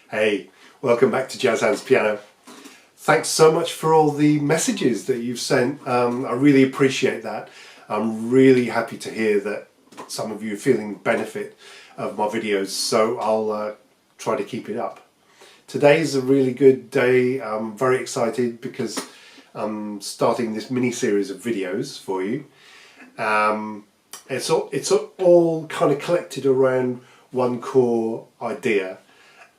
Hey, welcome back to Jazz Hands Piano. Thanks so much for all the messages that you've sent. I really appreciate that. I'm really happy to hear that some of you are feeling the benefit of my videos, so I'll try to keep it up. Today's a really good day. I'm very excited because I'm starting this mini-series of videos for you. It's all kind of collected around one core idea,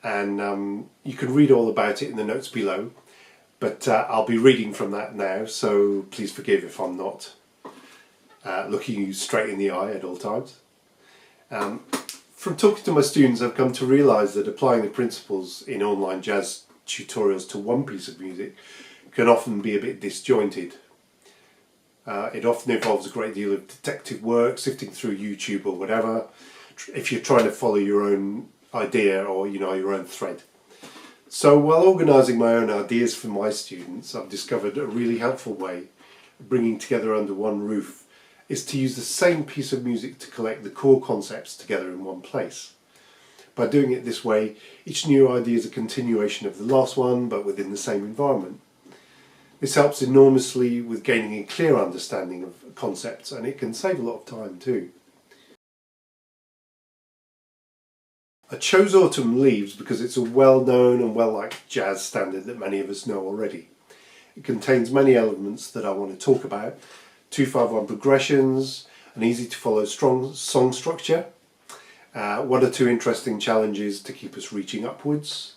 and you can read all about it in the notes below, but I'll be reading from that now, so please forgive if I'm not looking you straight in the eye at all times. From talking to my students, I've come to realise that applying the principles in online jazz tutorials to one piece of music can often be a bit disjointed. It often involves a great deal of detective work, sifting through YouTube or whatever, if you're trying to follow your own idea or your own thread. So while organising my own ideas for my students, I've discovered a really helpful way of bringing together under one roof is to use the same piece of music to collect the core concepts together in one place. By doing it this way, each new idea is a continuation of the last one, but within the same environment. This helps enormously with gaining a clear understanding of concepts, and it can save a lot of time too. I chose Autumn Leaves because it's a well-known and well-liked jazz standard that many of us know already. It contains many elements that I want to talk about: 2-5-1 progressions, an easy-to-follow strong song structure, one or two interesting challenges to keep us reaching upwards.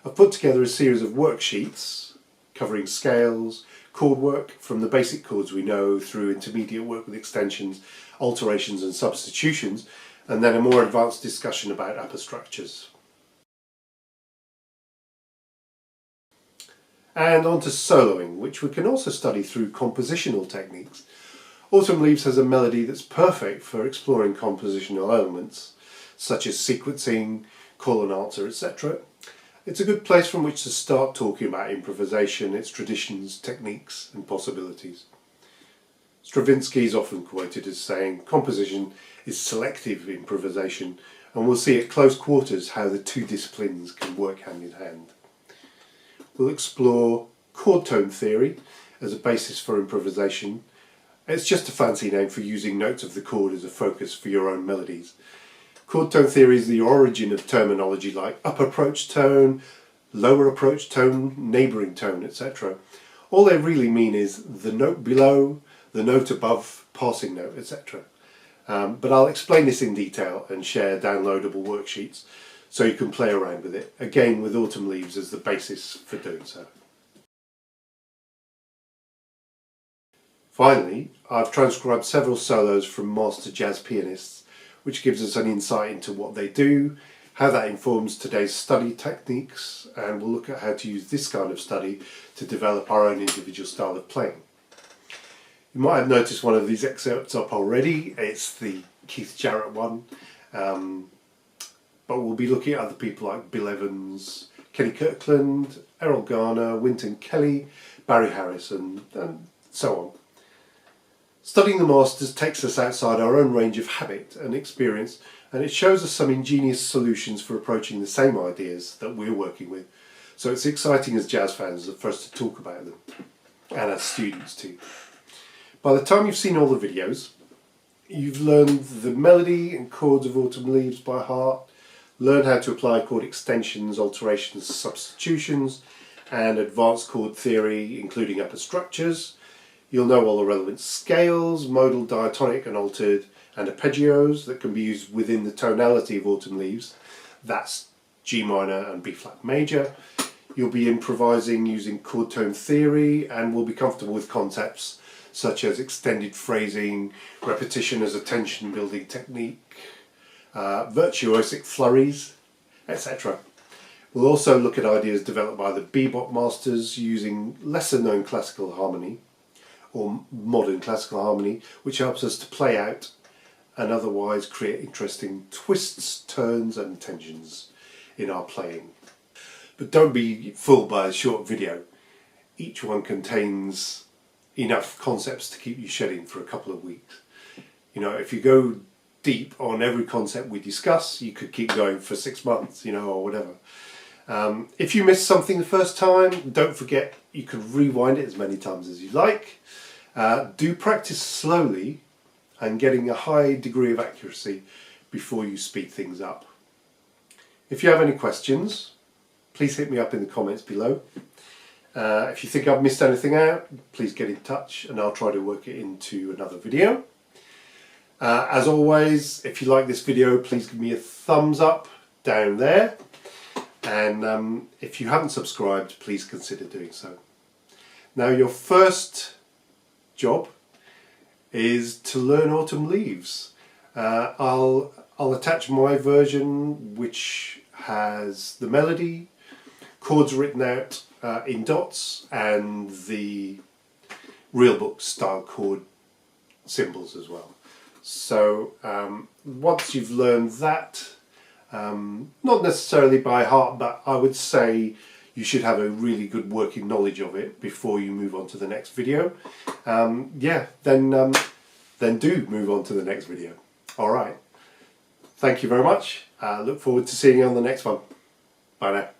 I've put together a series of worksheets covering scales, chord work from the basic chords we know through intermediate work with extensions, alterations and substitutions, and then a more advanced discussion about upper structures. And on to soloing, which we can also study through compositional techniques. Autumn Leaves has a melody that's perfect for exploring compositional elements, such as sequencing, call and answer, etc. It's a good place from which to start talking about improvisation, its traditions, techniques and possibilities. Stravinsky is often quoted as saying composition is selective improvisation, and we'll see at close quarters how the two disciplines can work hand in hand. We'll explore chord tone theory as a basis for improvisation. It's just a fancy name for using notes of the chord as a focus for your own melodies. Chord tone theory is the origin of terminology like upper approach tone, lower approach tone, neighbouring tone, etc. All they really mean is the note below, the note above, passing note, etc. But I'll explain this in detail and share downloadable worksheets so you can play around with it, again with Autumn Leaves as the basis for doing so. Finally, I've transcribed several solos from master jazz pianists, which gives us an insight into what they do, how that informs today's study techniques, and we'll look at how to use this kind of study to develop our own individual style of playing. You might have noticed one of these excerpts up already. It's the Keith Jarrett one, but we'll be looking at other people like Bill Evans, Kenny Kirkland, Errol Garner, Wynton Kelly, Barry Harris and so on. Studying the masters takes us outside our own range of habit and experience, and it shows us some ingenious solutions for approaching the same ideas that we're working with. So it's exciting as jazz fans for us to talk about them, and as students too. By the time you've seen all the videos, you've learned the melody and chords of Autumn Leaves by heart, learned how to apply chord extensions, alterations, substitutions, and advanced chord theory, including upper structures. You'll know all the relevant scales, modal, diatonic and altered, and arpeggios that can be used within the tonality of Autumn Leaves. That's G minor and B flat major. You'll be improvising using chord tone theory, and will be comfortable with concepts such as extended phrasing, repetition as a tension building technique, virtuosic flurries, etc. We'll also look at ideas developed by the bebop masters using lesser known classical harmony or modern classical harmony, which helps us to play out and otherwise create interesting twists, turns and tensions in our playing. But don't be fooled by a short video. Each one contains enough concepts to keep you shedding for a couple of weeks. If you go deep on every concept we discuss, you could keep going for 6 months, or whatever. If you missed something the first time, don't forget you can rewind it as many times as you like. Do practice slowly and getting a high degree of accuracy before you speed things up. If you have any questions, please hit me up in the comments below. If you think I've missed anything out, please get in touch and I'll try to work it into another video. As always, if you like this video, please give me a thumbs up down there. And if you haven't subscribed, please consider doing so. Now, your first job is to learn Autumn Leaves. I'll attach my version, which has the melody, chords written out in dots, and the real book style chord symbols as well. So once you've learned that, not necessarily by heart, but I would say you should have a really good working knowledge of it before you move on to the next video. Then do move on to the next video. Alright, thank you very much. Look forward to seeing you on the next one. Bye now.